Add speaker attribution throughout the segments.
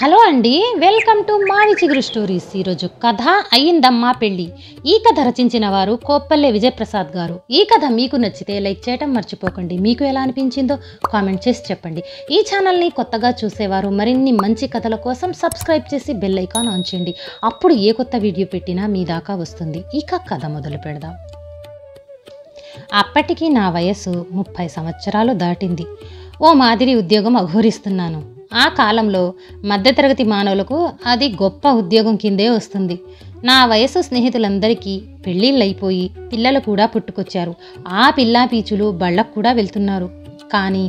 Speaker 1: Hello అండి, welcome to మావి చిగురు స్టోరీస్. ఈరోజు కథ అయ్యిందమ్మా పెళ్ళి. ఈ కథ రచించిన వారు కోప్పల్లె విజయప్రసాద్ గారు. ఈ కథ మీకు నచ్చితే లైక్ చేయటం మర్చిపోకండి. మీకు ఎలా అనిపించిందో కామెంట్ చేసి చెప్పండి. ఈ ఛానల్ని కొత్తగా చూసేవారు మరిన్ని మంచి కథల కోసం సబ్స్క్రైబ్ చేసి బెల్ ఐకాన్ ఆన్ చేయండి. అప్పుడు ఏ కొత్త వీడియో పెట్టినా మీ దాకా వస్తుంది. ఇక కథ మొదలు పెడదాం. అప్పటికి నా వయసు 30 సంవత్సరాలు దాటింది. ఓ మాదిరి ఉద్యోగం అఘోరిస్తున్నాను. ఆ కాలంలో మధ్యతరగతి మానవులకు అది గొప్ప ఉద్యోగం కిందే వస్తుంది. నా వయసు స్నేహితులందరికీ పెళ్ళిళ్ళైపోయి పిల్లలు కూడా పుట్టుకొచ్చారు. ఆ పిల్లా పీచులు బళ్ళకు కూడా వెళ్తున్నారు. కానీ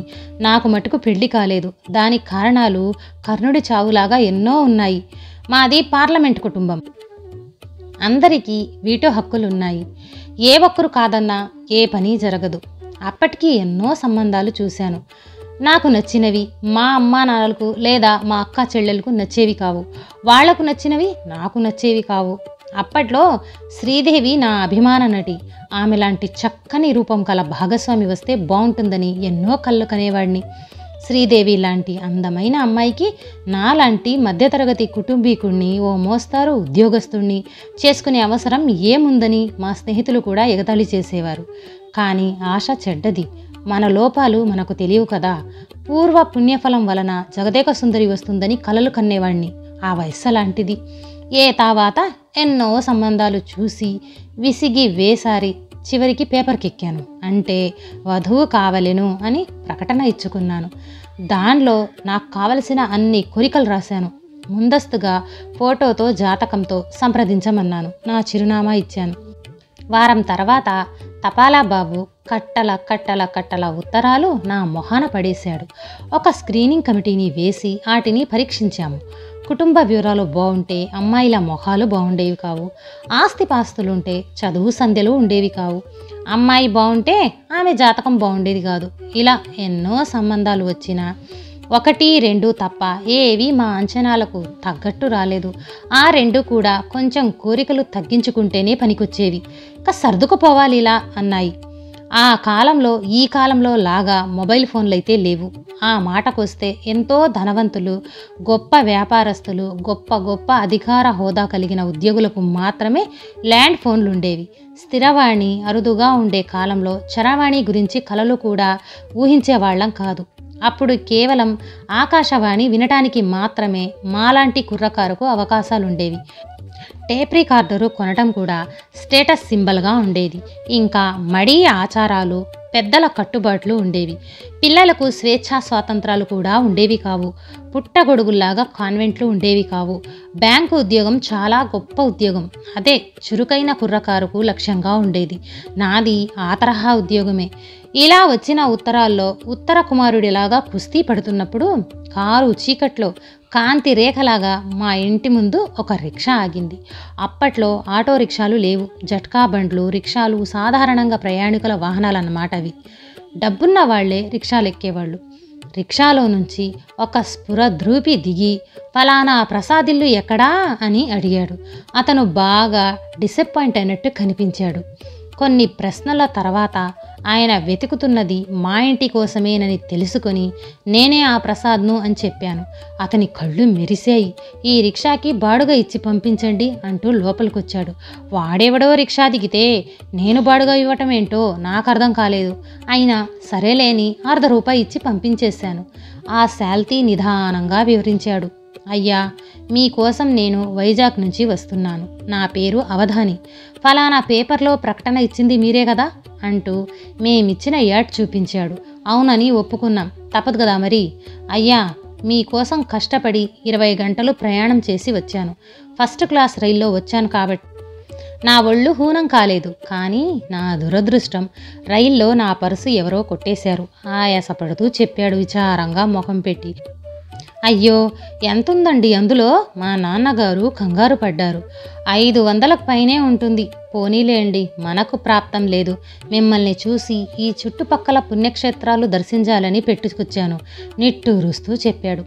Speaker 1: నాకు మటుకు పెళ్లి కాలేదు. దానికి కారణాలు కర్ణుడి చావులాగా ఎన్నో ఉన్నాయి. మాది పార్లమెంట్ కుటుంబం. అందరికీ వీటో హక్కులున్నాయి. ఏ ఒక్కరు కాదన్నా ఏ పని జరగదు. అప్పటికి ఎన్నో సంబంధాలు చూశాను. నాకు నచ్చినవి మా అమ్మా నాన్నలకు లేదా మా అక్క చెల్లెలకు నచ్చేవి కావు. వాళ్లకు నచ్చినవి నాకు నచ్చేవి కావు. అప్పట్లో శ్రీదేవి నా అభిమాన నటి. ఆమె లాంటి చక్కని రూపం కల భాగస్వామి వస్తే బాగుంటుందని ఎన్నో కళ్ళు కనేవాడిని. శ్రీదేవి లాంటి అందమైన అమ్మాయికి నాలాంటి మధ్యతరగతి కుటుంబీకుణ్ణి, ఓ మోస్తారు ఉద్యోగస్తుణ్ణి చేసుకునే అవసరం ఏముందని మా స్నేహితులు కూడా ఎగతాళి చేసేవారు. కానీ ఆశ చెడ్డది. మన లోపాలు మనకు తెలియవు కదా. పూర్వ పుణ్యఫలం వలన జగదేక సుందరి వస్తుందని కలలు కన్నేవాణ్ణి. ఆ వయస్సు లాంటిది. ఏ తర్వాత ఎన్నో సంబంధాలు చూసి విసిగి వేసారి చివరికి పేపర్కి ఎక్కాను. అంటే వధువు కావలెను అని ప్రకటన ఇచ్చుకున్నాను. దానిలో నాకు కావలసిన అన్ని కోరికలు రాశాను. ముందస్తుగా ఫోటోతో జాతకంతో సంప్రదించమన్నాను. నా చిరునామా ఇచ్చాను. వారం తర్వాత తపాలా బాబు కట్టల కట్టల కట్టల ఉత్తరాలు నా మొహాన పడేశాడు. ఒక స్క్రీనింగ్ కమిటీని వేసి వాటిని పరీక్షించాము. కుటుంబ వివరాలు బాగుంటే అమ్మాయిల మొహాలు బాగుండేవి కావు. ఆస్తిపాస్తులుంటే చదువు సంధ్యలు ఉండేవి కావు. అమ్మాయి బాగుంటే ఆమె జాతకం బాగుండేది కాదు. ఇలా ఎన్నో సంబంధాలు వచ్చినా 1, 2 తప్ప ఏవి మా అంచనాలకు తగ్గట్టు రాలేదు. ఆ 2 కూడా కొంచెం కోరికలు తగ్గించుకుంటేనే పనికొచ్చేవి. సర్దుకుపోవాలి ఇలా అన్నాయి. ఆ కాలంలో ఈ కాలంలో లాగా మొబైల్ ఫోన్లు అయితే లేవు. ఆ మాటకొస్తే ఎంతో ధనవంతులు, గొప్ప వ్యాపారస్తులు, గొప్ప గొప్ప అధికార హోదా కలిగిన ఉద్యోగులకు మాత్రమే ల్యాండ్ ఫోన్లు ఉండేవి. స్థిరవాణి అరుదుగా ఉండే కాలంలో చరవాణి గురించి కలలు కూడా ఊహించేవాళ్లం కాదు. అప్పుడు కేవలం ఆకాశవాణి వినటానికి మాత్రమే మాలాంటి కుర్రకారుకు అవకాశాలుండేవి. టేప్ రికార్డరు కొనటం కూడా స్టేటస్ సింబల్గా ఉండేది. ఇంకా మడి ఆచారాలు, పెద్దల కట్టుబాట్లు ఉండేవి. పిల్లలకు స్వేచ్ఛా స్వాతంత్రాలు కూడా ఉండేవి కావు. పుట్టగొడుగుల్లాగా కాన్వెంట్లు ఉండేవి కావు. బ్యాంకు ఉద్యోగం చాలా గొప్ప ఉద్యోగం. అదే చురుకైన కుర్రకారుకు లక్ష్యంగా ఉండేది. నాది ఆ తరహా ఉద్యోగమే. ఇలా వచ్చిన ఉత్తరాల్లో ఉత్తర కుమారుడిలాగా కుస్తీ పడుతున్నప్పుడు కారు చీకట్లో కాంతి రేఖలాగా మా ఇంటి ముందు ఒక రిక్షా ఆగింది. అప్పట్లో ఆటో రిక్షాలు లేవు. జట్కా బండ్లు, రిక్షాలు సాధారణంగా ప్రయాణికుల వాహనాలన్నమాట. అవి డబ్బున్న వాళ్లే రిక్షాలు ఎక్కేవాళ్ళు. రిక్షాలో నుంచి ఒక స్ఫురద్రూపి దిగి ఫలానా ప్రసాదిల్లు ఎక్కడా అని అడిగాడు. అతను బాగా డిసప్పాయింట్ అయినట్టు కనిపించాడు. కొన్ని ప్రశ్నల తర్వాత ఆయన వెతుకుతున్నది మా ఇంటి కోసమేనని తెలుసుకొని నేనే ఆ ప్రసాద్ను అని చెప్పాను. అతని కళ్ళు మెరిశాయి. ఈ రిక్షాకి బాడుగా ఇచ్చి పంపించండి అంటూ లోపలికొచ్చాడు. వాడెవడో రిక్షా దిగితే నేను బాడుగా ఇవ్వటం ఏంటో నాకు అర్థం కాలేదు. అయినా సరేలేని ₹1/2 ఇచ్చి పంపించేశాను. ఆ శాల్తీ నిదానంగా వివరించాడు. అయ్యా, మీకోసం నేను వైజాగ్ నుంచి వస్తున్నాను. నా పేరు అవధాని. ఫలానా పేపర్లో ప్రకటన ఇచ్చింది మీరే కదా అంటూ మేమిచ్చిన యాడ్ చూపించాడు. అవునని ఒప్పుకున్నాం. తప్పదు కదా మరి. అయ్యా, మీకోసం కష్టపడి 20 గంటలు ప్రయాణం చేసి వచ్చాను. ఫస్ట్ క్లాస్ రైల్లో వచ్చాను కాబట్టి నా ఒళ్ళు హూనం కాలేదు. కానీ నా దురదృష్టం, రైల్లో నా పర్సు ఎవరో కొట్టేశారు. ఆయాసపడుతూ చెప్పాడు విచారంగా ముఖం పెట్టి. అయ్యో, ఎంతుందండి అందులో? మా నాన్నగారు కంగారు పడ్డారు. 500లకు పైనే ఉంటుంది. పోనీలేండి, మనకు ప్రాప్తం లేదు. మిమ్మల్ని చూసి ఈ చుట్టుపక్కల పుణ్యక్షేత్రాలు దర్శించాలని పెట్టుకొచ్చాను నిట్టూరుస్తూ చెప్పాడు.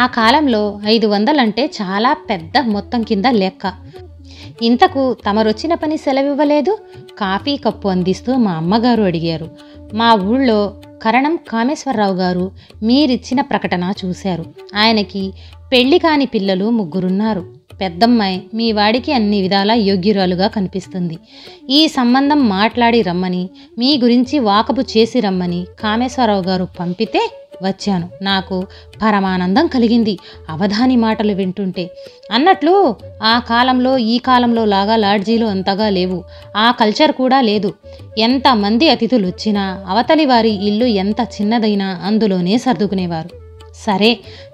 Speaker 1: ఆ కాలంలో 500 అంటే చాలా పెద్ద మొత్తం కింద లెక్క. ఇంతకు తమరొచ్చిన పని సెలవివ్వలేదు? కాఫీ కప్పు అందిస్తూ మా అమ్మగారు అడిగారు. మా ఊళ్ళో కరణం కామేశ్వరరావు గారు మీరిచ్చిన ప్రకటన చూశారు. ఆయనకి పెళ్లి కాని పిల్లలు 3 పెద్దమ్మాయి మీ వాడికి అన్ని విధాలా యోగ్యురాలుగా కనిపిస్తుంది. ఈ సంబంధం మాట్లాడి రమ్మని, మీ గురించి వాకబు చేసి రమ్మని కామేశ్వరరావు గారు పంపితే వచ్చాను. నాకు పరమానందం కలిగింది అవధాని మాటలు వింటుంటే. అన్నట్లు ఆ కాలంలో ఈ కాలంలో లాగా లాడ్జీలు అంతగా లేవు. ఆ కల్చర్ కూడా లేదు. ఎంతమంది అతిథులు వచ్చినా అవతలి వారి ఇల్లు ఎంత చిన్నదైనా అందులోనే సర్దుకునేవారు. సరే,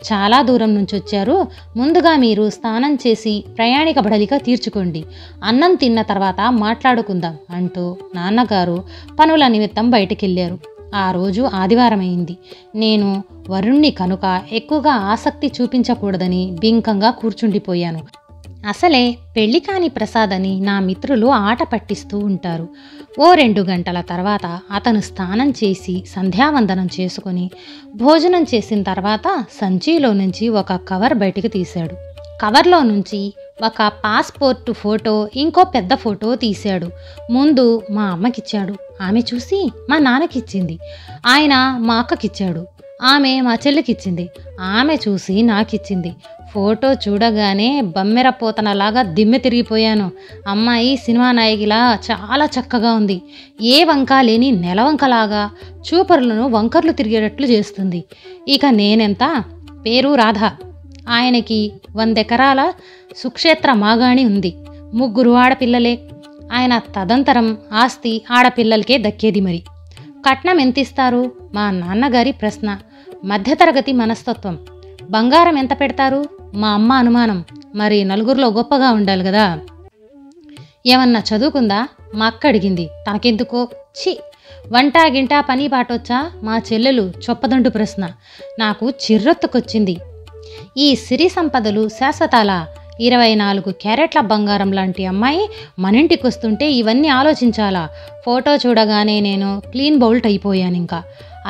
Speaker 1: చాలా దూరం నుంచి వచ్చారు, ముందుగా మీరు స్నానం చేసి ప్రయాణిక బడలిక తీర్చుకోండి, అన్నం తిన్న తర్వాత మాట్లాడుకుందాం అంటూ నాన్నగారు పనుల నిమిత్తం బయటికెళ్ళారు. ఆ రోజు ఆదివారమైంది. నేను వరుణ్ణి కనుక ఎక్కువగా ఆసక్తి చూపించకూడదని బింకంగా కూర్చుండిపోయాను. అసలే పెళ్లి కాని ప్రసాద్ అని నా మిత్రులు ఆట పట్టిస్తూ ఉంటారు. ఓ 2 గంటల తర్వాత అతను స్నానం చేసి సంధ్యావందనం చేసుకుని భోజనం చేసిన తర్వాత సంచిలో నుంచి ఒక కవర్ బయటికి తీశాడు. కవర్లో నుంచి ఒక పాస్పోర్టు ఫోటో, ఇంకో పెద్ద ఫోటో తీశాడు. ముందు మా అమ్మకిచ్చాడు. ఆమె చూసి మా నాన్నకిచ్చింది. ఆయన మా అక్కకిచ్చాడు. ఆమె మా చెల్లికిచ్చింది. ఆమె చూసి నాకిచ్చింది. ఫోటో చూడగానే బమ్మెరపోతనలాగా దిమ్మె తిరిగిపోయాను. అమ్మాయి సినిమా నాయకిలా చాలా చక్కగా ఉంది. ఏ వంక లేని నెలవంకలాగా చూపరులను వంకర్లు తిరిగేటట్లు చేస్తుంది. ఇక నేనెంత? పేరు రాధ. ఆయనకి 100 ఎకరాల సుక్షేత్ర మాగాణి ఉంది. 3 ఆడపిల్లలే. ఆయన తదంతరం ఆస్తి ఆడపిల్లలకే దక్కేది. మరి కట్నం ఎంతిస్తారు? మా నాన్నగారి ప్రశ్న. మధ్యతరగతి మనస్తత్వం. బంగారం ఎంత పెడతారు? మా అమ్మ అనుమానం. మరి నలుగురిలో గొప్పగా ఉండాలి కదా. ఏమన్నా చదువుకుందా? మా అక్క అడిగింది. తనకెందుకో. ఛీ, వంట గింట పని పాటొచ్చా? మా చెల్లెలు చొప్పదండు ప్రశ్న. నాకు చిర్రొత్తుకొచ్చింది. ఈ సిరి సంపదలు శాశ్వతాలా? 24 క్యారెట్ల బంగారం లాంటి అమ్మాయి మనింటికి వస్తుంటే ఇవన్నీ ఆలోచించాలా? ఫోటో చూడగానే నేను క్లీన్ బౌల్ట్ అయిపోయాను. ఇంకా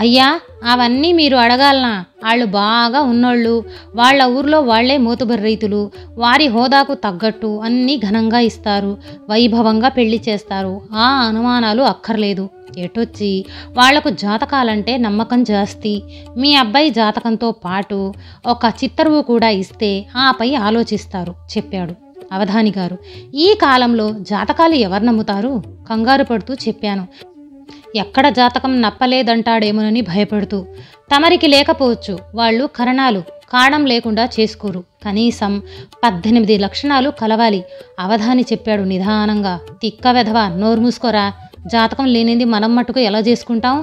Speaker 1: అయ్యా, అవన్నీ మీరు అడగాలనా? వాళ్ళు బాగా ఉన్నోళ్ళు, వాళ్ళ ఊర్లో వాళ్లే మోతుబరి రైతులు, వారి హోదాకు తగ్గట్టు అన్నీ ఘనంగా ఇస్తారు, వైభవంగా పెళ్లి చేస్తారు. ఆ అనుమానాలు అక్కర్లేదు. ఎటొచ్చి వాళ్లకు జాతకాలంటే నమ్మకం జాస్తి. మీ అబ్బాయి జాతకంతో పాటు ఒక చిత్తరువు కూడా ఇస్తే ఆపై ఆలోచిస్తారు చెప్పాడు అవధాని గారు. ఈ కాలంలో జాతకాలు ఎవరు నమ్ముతారు? కంగారు పడుతూ చెప్పాను. ఎక్కడ జాతకం నప్పలేదంటాడేమోనని భయపడుతూ. తమరికి లేకపోవచ్చు. వాళ్ళు కరణాలు కాడం లేకుండా చేసుకోరు. కనీసం 18 లక్షణాలు కలవాలి అవధాని చెప్పాడు నిదానంగా. తిక్క వెధవ, నోరు మూసుకోరా. జాతకం లేనిది మనం మటుకు ఎలా చేసుకుంటాం?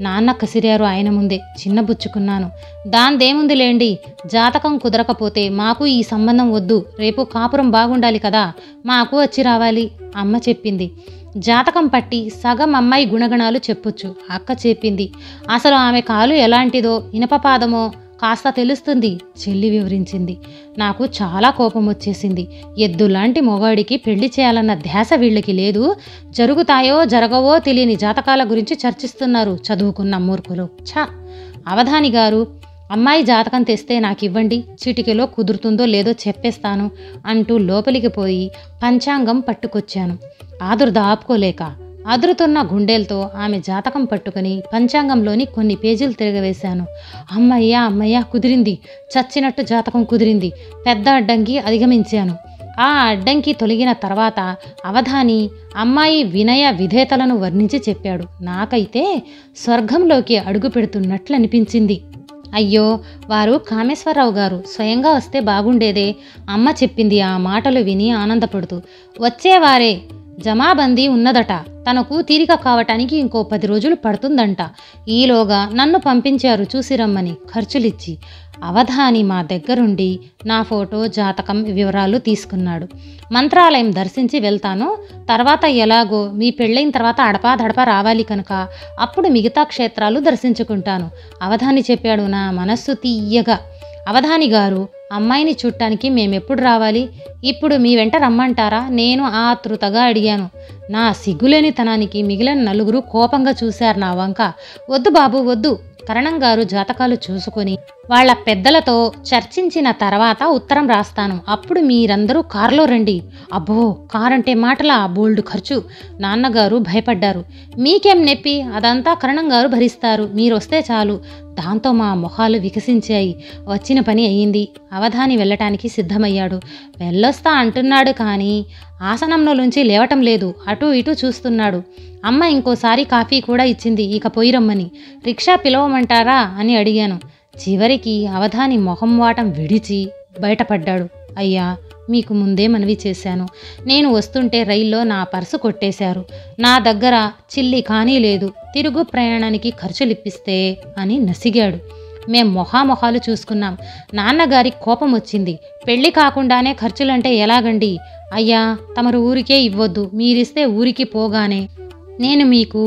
Speaker 1: నాన్న కసిరారు ఆయన ముందే. చిన్నబుచ్చుకున్నాను. దాందేముంది లేండి, జాతకం కుదరకపోతే మాకు ఈ సంబంధం వద్దు. రేపు కాపురం బాగుండాలి కదా, మాకు వచ్చి రావాలి అమ్మ చెప్పింది. జాతకం పట్టి సగం అమ్మాయి గుణగణాలు చెప్పొచ్చు అక్క చెప్పింది. అసలు ఆమె కాలు ఎలాంటిదో, ఇనపపాదమో కాస్త తెలుస్తుంది చెల్లి వివరించింది. నాకు చాలా కోపం వచ్చేసింది. ఎద్దులాంటి మొగాడికి పెళ్లి చేయాలన్న ధ్యాస వీళ్ళకి లేదు. జరుగుతాయో జరగవో తెలియని జాతకాల గురించి చర్చిస్తున్నారు చదువుకున్న మూర్ఖులు. ఛ! అవధాని గారు, అమ్మాయి జాతకం తెస్తే నాకివ్వండి, చిటికెలో కుదురుతుందో లేదో చెప్పేస్తాను అంటూ లోపలికి పోయి పంచాంగం పట్టుకొచ్చాను. ఆదుర్ద ఆపుకోలేక అదురుతున్న గుండెలతో ఆమె జాతకం పట్టుకుని పంచాంగంలోని కొన్ని పేజీలు తిరగవేశాను. అమ్మయ్యా అమ్మయ్యా, కుదిరింది. చచ్చినట్టు జాతకం కుదిరింది. పెద్ద అడ్డంకి అధిగమించాను. ఆ అడ్డంకి తొలగిన తర్వాత అవధాని అమ్మాయి వినయ విధేతలను వర్ణించి చెప్పాడు. నాకైతే స్వర్గంలోకి అడుగు పెడుతున్నట్లు అనిపించింది. అయ్యో, వారు కామేశ్వరరావు గారు స్వయంగా వస్తే బాగుండేదే అమ్మ చెప్పింది ఆ మాటలు విని ఆనందపడుతూ. వచ్చేవారే, జమాబందీ ఉన్నదట. తనకు తీరిక కావటానికి ఇంకో 10 రోజులు పడుతుందంట. ఈలోగా నన్ను పంపించారు చూసి రమ్మని ఖర్చులిచ్చి. అవధాని మా దగ్గరుండి నా ఫోటో, జాతకం వివరాలు తీసుకున్నాడు. మంత్రాలయం దర్శించి వెళ్తాను. తర్వాత ఎలాగో మీ పెళ్ళైన తర్వాత అడపా రావాలి కనుక అప్పుడు మిగతా క్షేత్రాలు దర్శించుకుంటాను అవధాని చెప్పాడు నా మనస్సు తీయగా. అవధాని గారు, అమ్మాయిని చూడటానికి మేమెప్పుడు రావాలి? ఇప్పుడు మీ వెంట రమ్మంటారా? నేను ఆతృతగా అడిగాను. నా సిగ్గులేని తనానికి మిగిలిన 4 కోపంగా చూశారు నా వంక. వద్దు బాబు వద్దు, కరణం గారు జాతకాలు చూసుకొని వాళ్ళ పెద్దలతో చర్చించిన తర్వాత ఉత్తరం రాస్తాను. అప్పుడు మీరందరూ కారులో రండి. అబ్బో, కారంటే మాటలా, బోల్డ్ ఖర్చు. నాన్నగారు భయపడ్డారు. మీకేం నొప్పి, అదంతా కరణం గారు భరిస్తారు, మీరొస్తే చాలు. దాంతో మా మొహాలు వికసించాయి. వచ్చిన పని అయ్యింది. అవధాని వెళ్ళటానికి సిద్ధమయ్యాడు. వెళ్ళొస్తా అంటున్నాడు కానీ ఆసనంలో నుంచి లేవటం లేదు. అటూ ఇటూ చూస్తున్నాడు. అమ్మ ఇంకోసారి కాఫీ కూడా ఇచ్చింది. ఇక పోయిరమ్మని. రిక్షా పిలవమంటారా అని అడిగాను. చివరికి అవధాని మొహం వాటం విడిచి బయటపడ్డాడు. అయ్యా, మీకు ముందే మనవి చేశాను. నేను వస్తుంటే రైల్లో నా పర్సు కొట్టేశారు. నా దగ్గర చిల్లి కానీ లేదు. తిరుగు ప్రయాణానికి ఖర్చులిప్పిస్తే అని నసిగాడు. మేం మొహాలు చూసుకున్నాం. నాన్నగారి కోపం వచ్చింది. పెళ్లి కాకుండానే ఖర్చులంటే ఎలాగండి? అయ్యా, తమరు ఊరికే ఇవ్వొద్దు. మీరిస్తే ఊరికి పోగానే నేను మీకు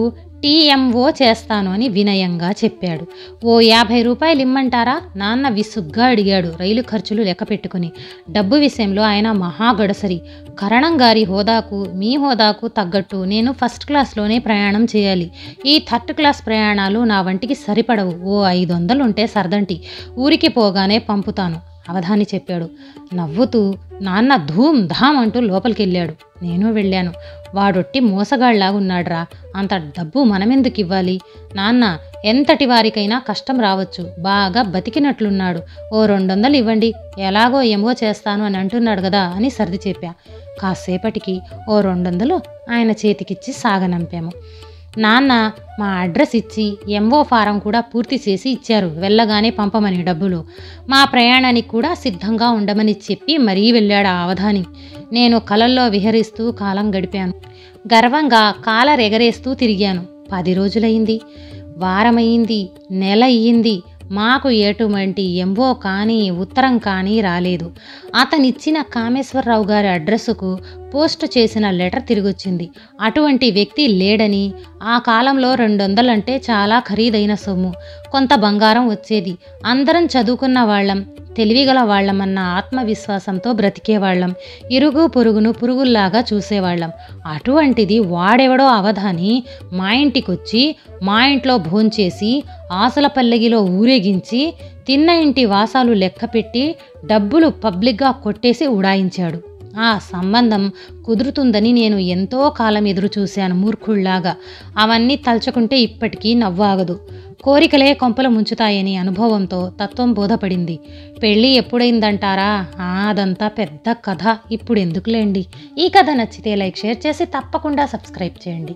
Speaker 1: టీఎంఓ చేస్తాను అని వినయంగా చెప్పాడు. ఓ 50 రూపాయలు ఇమ్మంటారా? నాన్న విసుగ్గా అడిగాడు, రైలు ఖర్చులు లెక్క పెట్టుకుని. డబ్బు విషయంలో ఆయన మహాగడసరి. కరణం గారి హోదాకు మీ హోదాకు తగ్గట్టు నేను ఫస్ట్ క్లాస్లోనే ప్రయాణం చేయాలి. ఈ థర్డ్ క్లాస్ ప్రయాణాలు నా వంటికి సరిపడవు. ఓ 500 ఉంటే సర్దంటి. ఊరికి పోగానే పంపుతాను అవధాని చెప్పాడు. నవ్వుతూ నాన్న ధూమ్ ధామ్ అంటూ లోపలికెళ్ళాడు. నేను వెళ్ళాను. వాడొట్టి మోసగాళ్లాగున్నాడ్రా. అంత డబ్బు మనమెందుకు ఇవ్వాలి? నాన్న ఎంతటి వారికైనా కష్టం రావచ్చు. బాగా బతికినట్లున్నాడు. ఓ 200 ఇవ్వండి. ఎలాగో ఏమో చేస్తాను అని అంటున్నాడు కదా అని సర్ది చెప్పా. కాసేపటికి ఓ 200 ఆయన చేతికిచ్చి సాగనంపాము. నాన్న మా అడ్రస్ ఇచ్చి ఎంఓ ఫారం కూడా పూర్తి చేసి ఇచ్చారు. వెళ్ళగానే పంపమని డబ్బులు. మా ప్రయాణానికి కూడా సిద్ధంగా ఉండమని చెప్పి మరీ వెళ్ళాడు ఆ అవధాని. నేను కలల్లో విహరిస్తూ కాలం గడిపాను. గర్వంగా కాలర్ ఎగరేస్తూ తిరిగాను. 10 రోజులయ్యింది, వారమయ్యింది, నెల అయ్యింది. మాకు ఎటువంటి ఎంఓ కానీ ఉత్తరం కానీ రాలేదు. అతనిచ్చిన కామేశ్వరరావు గారి అడ్రస్సుకు పోస్టు చేసిన లెటర్ తిరిగొచ్చింది. అటువంటి వ్యక్తి లేడని, ఆ కాలంలో 200 అంటే చాలా ఖరీదైన సొమ్ము. కొంత బంగారం వచ్చేది. అందరం చదువుకున్న వాళ్ళం, తెలివిగల వాళ్ళమన్న ఆత్మవిశ్వాసంతో బ్రతికేవాళ్ళం. ఇరుగు పొరుగును పురుగుల్లాగా చూసేవాళ్ళం. అటువంటిది వాడెవడో అవధాని మా ఇంటికొచ్చి మా ఇంట్లో భోంచేసి ఆశల పల్లెగిలో ఊరేగించి తిన్న ఇంటి వాసాలు లెక్కపెట్టి డబ్బులు పబ్లిక్గా కొట్టేసి ఉడాయించాడు. ఆ సంబంధం కుదురుతుందని నేను ఎంతో కాలం ఎదురు చూశాను మూర్ఖుళ్లాగా. అవన్నీ తలుచుకుంటే ఇప్పటికీ నవ్వాగదు. కోరికలే కొంపలు ముంచుతాయని అనుభవంతో తత్వం బోధపడింది. పెళ్ళి ఎప్పుడైందంటారా? అదంతా పెద్ద కథ. ఇప్పుడు ఎందుకులేండి. ఈ కథ నచ్చితే లైక్, షేర్ చేసి తప్పకుండా సబ్స్క్రైబ్ చేయండి.